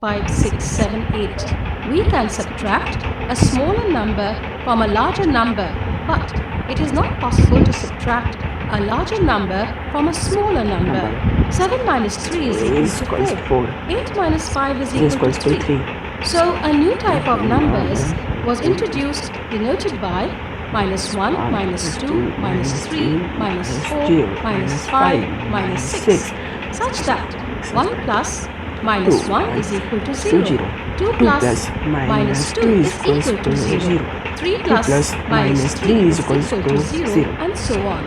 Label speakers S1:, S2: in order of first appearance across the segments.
S1: 5, 6, 7, 8. We can subtract a smaller number from a larger number, but it is not possible to subtract a larger number from a smaller number. 7 minus 3 is equal to 4. 8 minus 5 is equal to 3. So a new type of numbers was introduced denoted by -1, -2, -3, -4, -5, -6, such that 1 plus -1 is equal to 0, 2 plus -2 is equal to 0, 3 plus -3 is equal to 0, and so on.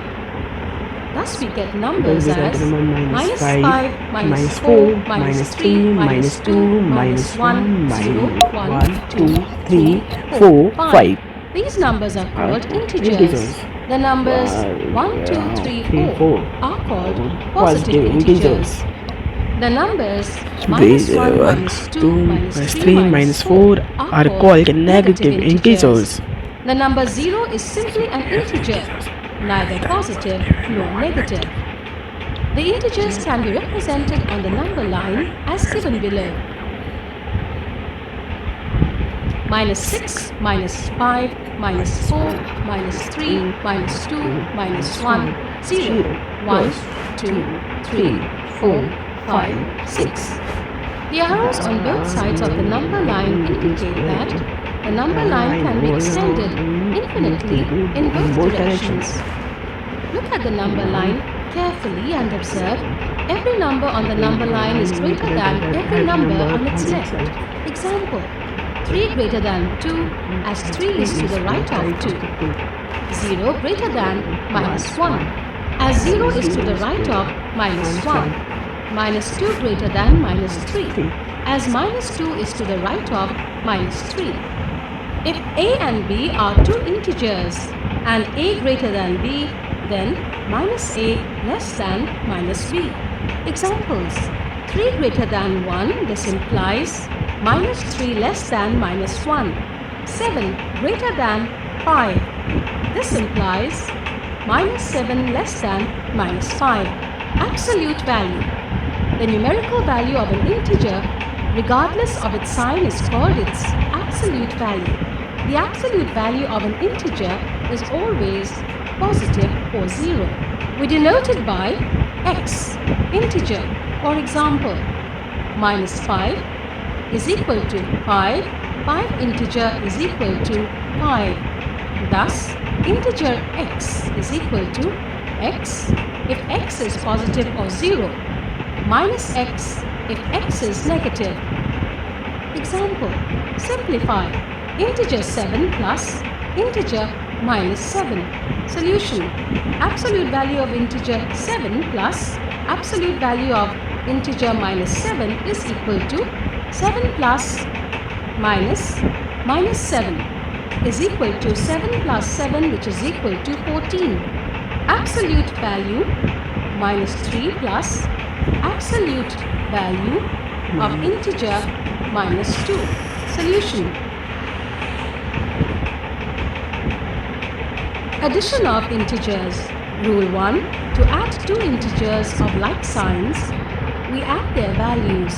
S1: Thus we get numbers as -5, -4, -3, -2, -1, 0, 1, 2, 3, 4, 5. These numbers are called integers. The numbers 1, 2, 3, 4 are called positive integers. The numbers -1, -2, -3, -4 are called negative integers. The number 0 is simply an integer, neither positive nor negative. The integers can be represented on the number line as given below. -6, -5, -4, -3, -2, -1, 0, 1, 2, 3, 4, 5, 6. The arrows on both sides of the number line indicate that the number line can be extended infinitely in both directions. Look at the number line carefully and observe every number on the number line is greater than every number on its left. Example: 3 greater than 2 as 3 is to the right of 2. 0 greater than -1 as 0 is to the right of -1. -2 greater than -3 as -2 is to the right of -3. If a and b are two integers and a greater than b, then -a less than -b. Examples: 3 greater than 1, this implies -3 less than -1. 7 greater than 5, this implies -7 less than -5. Absolute value. The numerical value of an integer, regardless of its sign, is called its absolute value. The absolute value of an integer is always positive or 0. We denote it by x, integer. For example, -5 is equal to 5, 5 integer is equal to 5. Thus, integer x is equal to x if x is positive or 0, minus x if x is negative. Example: simplify integer 7 plus integer -7. Solution: absolute value of integer 7 plus absolute value of integer -7 is equal to 7 plus -7 is equal to 7 plus 7, which is equal to 14. Absolute value -3 plus absolute value of integer -2. Solution: addition of integers. Rule 1. To add two integers of like signs, we add their values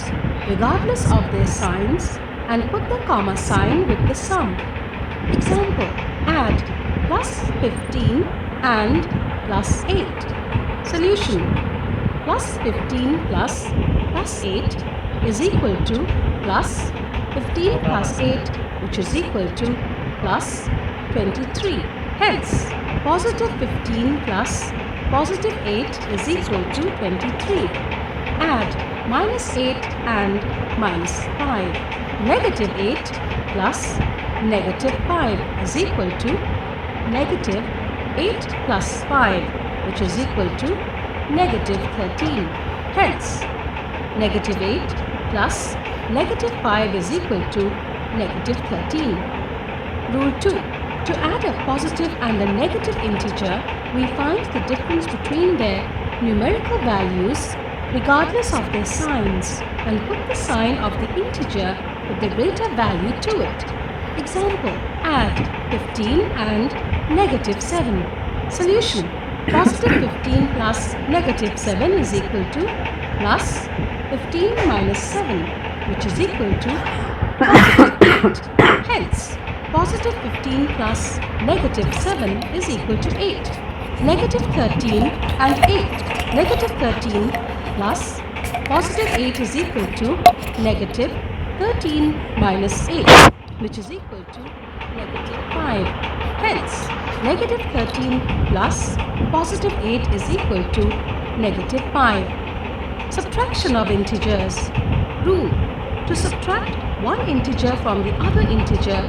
S1: regardless of their signs and put the comma sign with the sum. Example: add +15 and +8. Solution: +15 plus +8 is equal to +15 plus 8, which is equal to +23. Hence, +15 plus +8 is equal to 23. Add -8 and -5. -8 plus -5 is equal to -8 plus 5, which is equal to -13. Hence, -8 plus -5 is equal to -13. Rule 2. To add a positive and a negative integer, we find the difference between their numerical values regardless of their signs and put the sign of the integer with the greater value to it. Example: add 15 and -7. Solution: +15 plus -7 is equal to +15 minus 7. which is equal to positive 8. Hence, positive 15 plus negative 7 is equal to 8. Negative 13 and 8. Negative 13 plus positive 8 is equal to negative 13 minus 8, which is equal to negative 5. Hence, negative 13 plus positive 8 is equal to negative 5. Subtraction of integers. Rule: to subtract one integer from the other integer,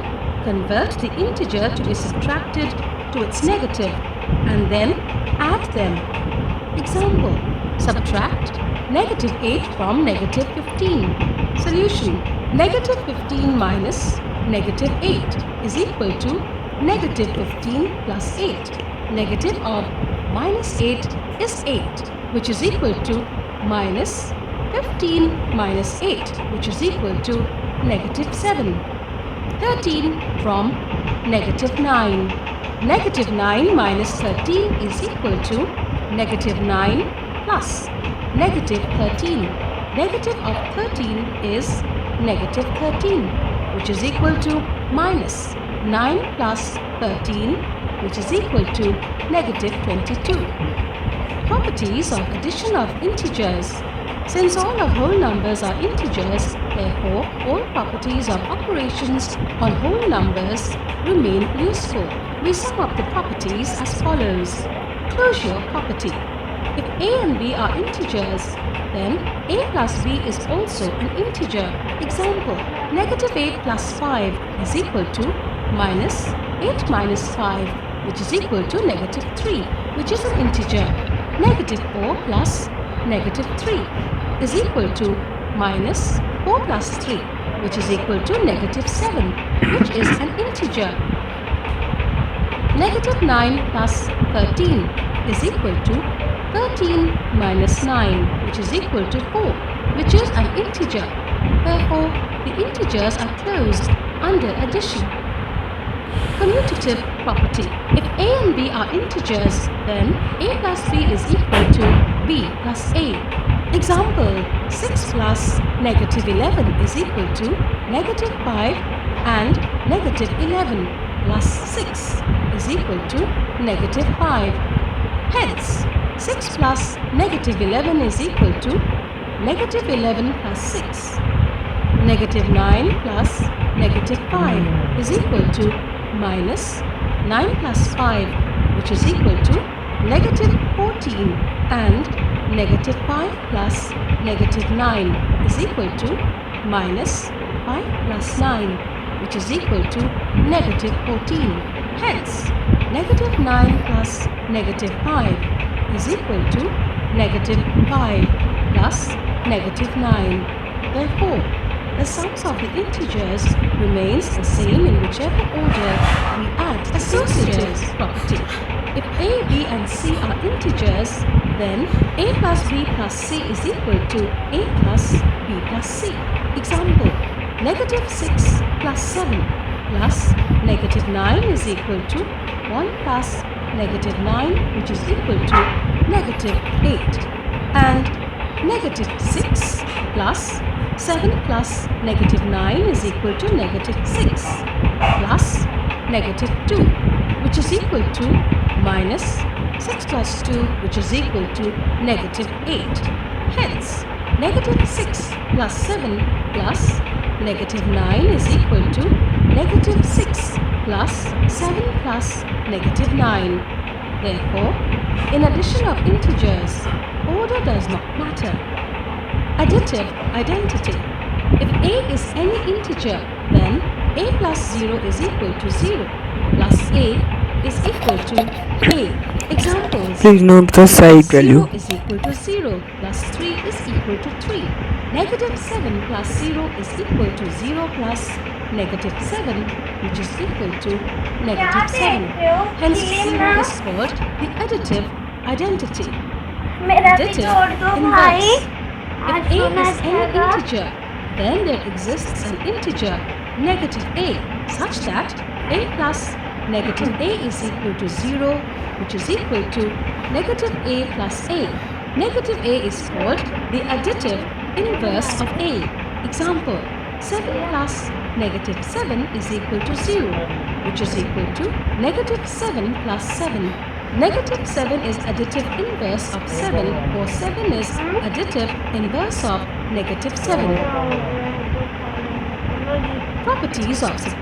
S1: convert the integer to be subtracted to its negative and then add them. Example: subtract negative 8 from negative 15. Solution: negative 15 minus negative 8 is equal to negative 15 plus 8. Negative of minus 8 is 8, which is equal to minus 15 minus 8, which is equal to negative 7. 13 from negative 9. Negative 9 minus 13 is equal to negative 9 plus negative 13. Negative of 13 is negative 13, which is equal to minus 9 plus 13, which is equal to negative 22. Properties of addition of integers. Since all of whole numbers are integers, therefore all properties of operations on whole numbers remain useful. We sum up the properties as follows. Closure property. If a and b are integers, then a plus b is also an integer. Example: negative 8 plus 5 is equal to minus 8 minus 5, which is equal to negative 3, which is an integer. Negative 4 plus negative 3 is equal to minus 4 plus 3, which is equal to negative 7, which is an integer. Negative 9 plus 13 is equal to 13 minus 9, which is equal to 4, which is an integer. Therefore, the integers are closed under addition. Commutative property. If a and b are integers, then a plus b is equal to b plus a. Example: 6 plus negative 11 is equal to negative 5 and negative 11 plus 6 is equal to negative 5. Hence, 6 plus negative 11 is equal to negative 11 plus 6. Negative 9 plus negative 5 is equal to minus 9 plus 5, which is equal to negative 14, and negative 5 plus negative 9 is equal to minus 5 plus 9, which is equal to negative 14. Hence, negative 9 plus negative 5 is equal to negative 5 plus negative 9. Therefore, the sums of the integers remains the same in whichever order we add associative property. If a, b and c are integers, then a plus b plus c is equal to a plus b plus c. Example: negative 6 plus 7 plus negative 9 is equal to 1 plus negative 9, which is equal to negative 8. And negative 6 plus 7 plus negative 9 is equal to negative 6 plus negative 2, which is equal to minus 6 plus 2, which is equal to negative 8. Hence, negative 6 plus 7 plus negative 9 is equal to negative 6 plus 7 plus negative 9. Therefore, in addition of integers, order does not matter. Additive identity. If a is any integer, then a plus 0 is equal to 0 plus a is equal to a. Examples:
S2: Please note the side
S1: 0
S2: value.
S1: is equal to 0 plus 3 is equal to 3. Negative 7 plus 0 is equal to 0 plus negative 7, which is equal to negative 7. Hence, 0 is called the additive identity. Additive inverse. If a is any integer, then there exists an integer negative a such that a plus negative a is equal to 0, which is equal to negative a plus a. Negative a is called the additive inverse of a. Example, 7 plus negative 7 is equal to 0, which is equal to negative 7 plus 7. Negative 7 is additive inverse of 7, or 7 is additive inverse of negative 7. Properties of subtraction.